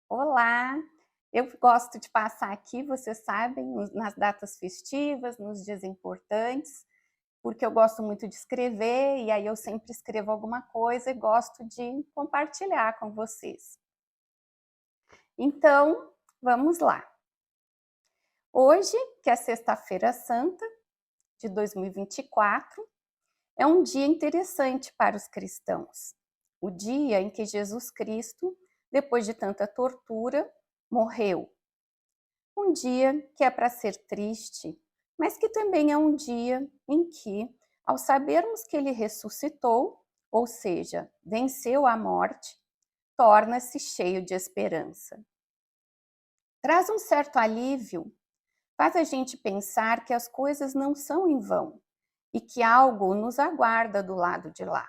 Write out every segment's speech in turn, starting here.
Olá! Eu gosto de passar aqui, vocês sabem, nas datas festivas, nos dias importantes, porque eu gosto muito de escrever e aí eu sempre escrevo alguma coisa e gosto de compartilhar com vocês. Então, vamos lá. Hoje, que é Sexta-feira Santa de 2024, é um dia interessante para os cristãos. O dia em que Jesus Cristo, depois de tanta tortura, morreu. Um dia que é para ser triste, mas que também é um dia em que, ao sabermos que ele ressuscitou, ou seja, venceu a morte, torna-se cheio de esperança. Traz um certo alívio, faz a gente pensar que as coisas não são em vão e que algo nos aguarda do lado de lá.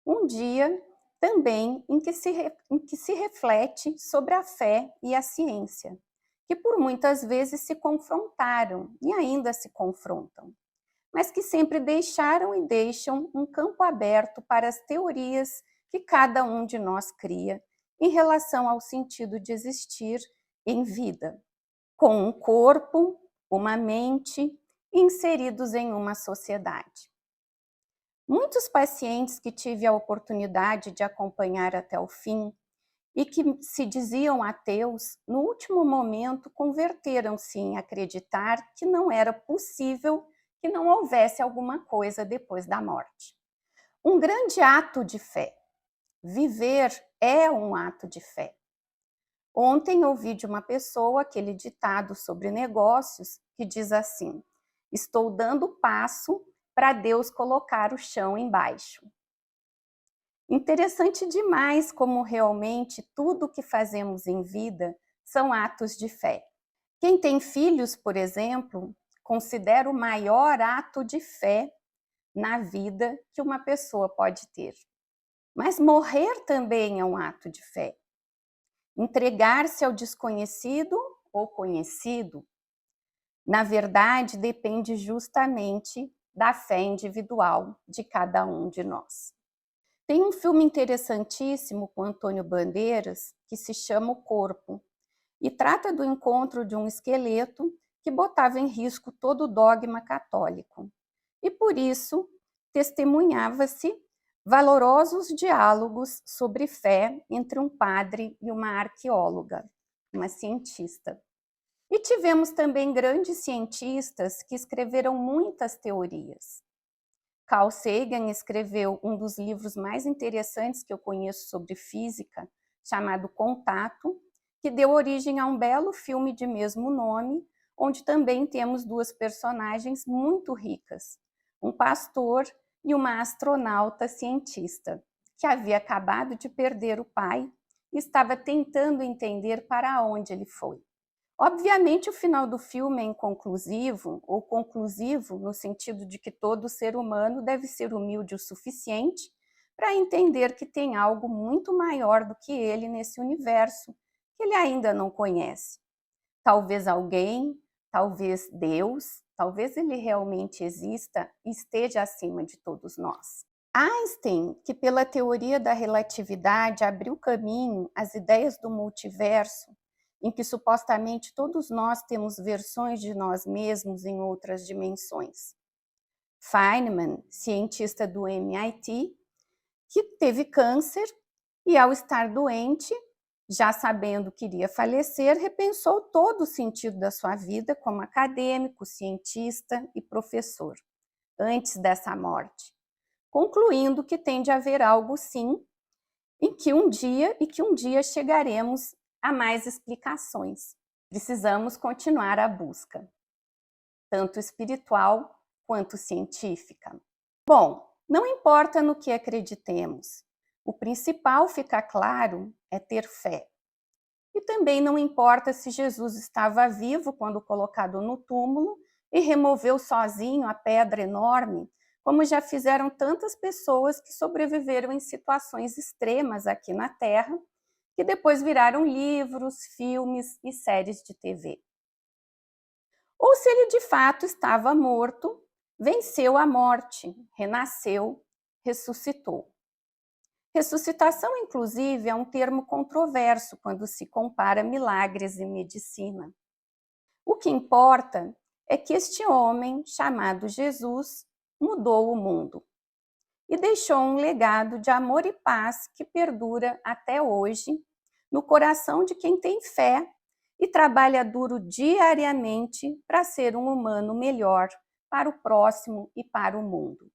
Um dia também em que se reflete sobre a fé e a ciência, que por muitas vezes se confrontaram e ainda se confrontam, mas que sempre deixaram e deixam um campo aberto para as teorias que cada um de nós cria em relação ao sentido de existir em vida, com um corpo, uma mente inseridos em uma sociedade. Muitos pacientes que tive a oportunidade de acompanhar até o fim e que se diziam ateus, no último momento converteram-se em acreditar que não era possível que não houvesse alguma coisa depois da morte. Um grande ato de fé. Viver é um ato de fé. Ontem ouvi de uma pessoa aquele ditado sobre negócios que diz assim: estou dando passo para Deus colocar o chão embaixo. Interessante demais como realmente tudo o que fazemos em vida são atos de fé. Quem tem filhos, por exemplo, considera o maior ato de fé na vida que uma pessoa pode ter. Mas morrer também é um ato de fé. Entregar-se ao desconhecido ou conhecido, na verdade, depende justamente da fé individual de cada um de nós. Tem um filme interessantíssimo com Antônio Bandeiras que se chama O Corpo e trata do encontro de um esqueleto que botava em risco todo o dogma católico. E por isso testemunhava-se valorosos diálogos sobre fé entre um padre e uma arqueóloga, uma cientista. E tivemos também grandes cientistas que escreveram muitas teorias. Carl Sagan escreveu um dos livros mais interessantes que eu conheço sobre física, chamado Contato, que deu origem a um belo filme de mesmo nome, onde também temos duas personagens muito ricas, um pastor e uma astronauta cientista, que havia acabado de perder o pai e estava tentando entender para onde ele foi. Obviamente, o final do filme é inconclusivo, ou conclusivo no sentido de que todo ser humano deve ser humilde o suficiente para entender que tem algo muito maior do que ele nesse universo, que ele ainda não conhece. Talvez alguém, talvez Deus, talvez ele realmente exista e esteja acima de todos nós. Einstein, que pela teoria da relatividade abriu caminho às ideias do multiverso, em que supostamente todos nós temos versões de nós mesmos em outras dimensões. Feynman, cientista do MIT, que teve câncer e, ao estar doente, já sabendo que iria falecer, repensou todo o sentido da sua vida como acadêmico, cientista e professor, antes dessa morte, concluindo que tem de haver algo sim, e que um dia chegaremos a mais explicações. Precisamos continuar a busca, tanto espiritual quanto científica. Bom, não importa no que acreditemos, o principal, fica claro, é ter fé. E também não importa se Jesus estava vivo quando colocado no túmulo e removeu sozinho a pedra enorme, como já fizeram tantas pessoas que sobreviveram em situações extremas aqui na Terra, que depois viraram livros, filmes e séries de TV. Ou se ele de fato estava morto, venceu a morte, renasceu, ressuscitou. Ressuscitação, inclusive, é um termo controverso quando se compara milagres e medicina. O que importa é que este homem, chamado Jesus, mudou o mundo e deixou um legado de amor e paz que perdura até hoje no coração de quem tem fé e trabalha duro diariamente para ser um humano melhor para o próximo e para o mundo.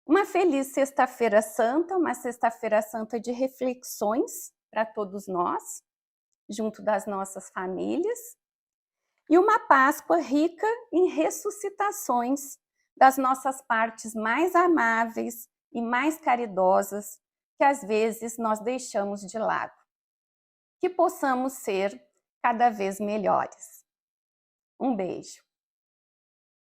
Uma feliz Sexta-feira Santa, uma Sexta-feira Santa de reflexões para todos nós, junto das nossas famílias, e uma Páscoa rica em ressuscitações das nossas partes mais amáveis e mais caridosas que às vezes nós deixamos de lado. Que possamos ser cada vez melhores. Um beijo.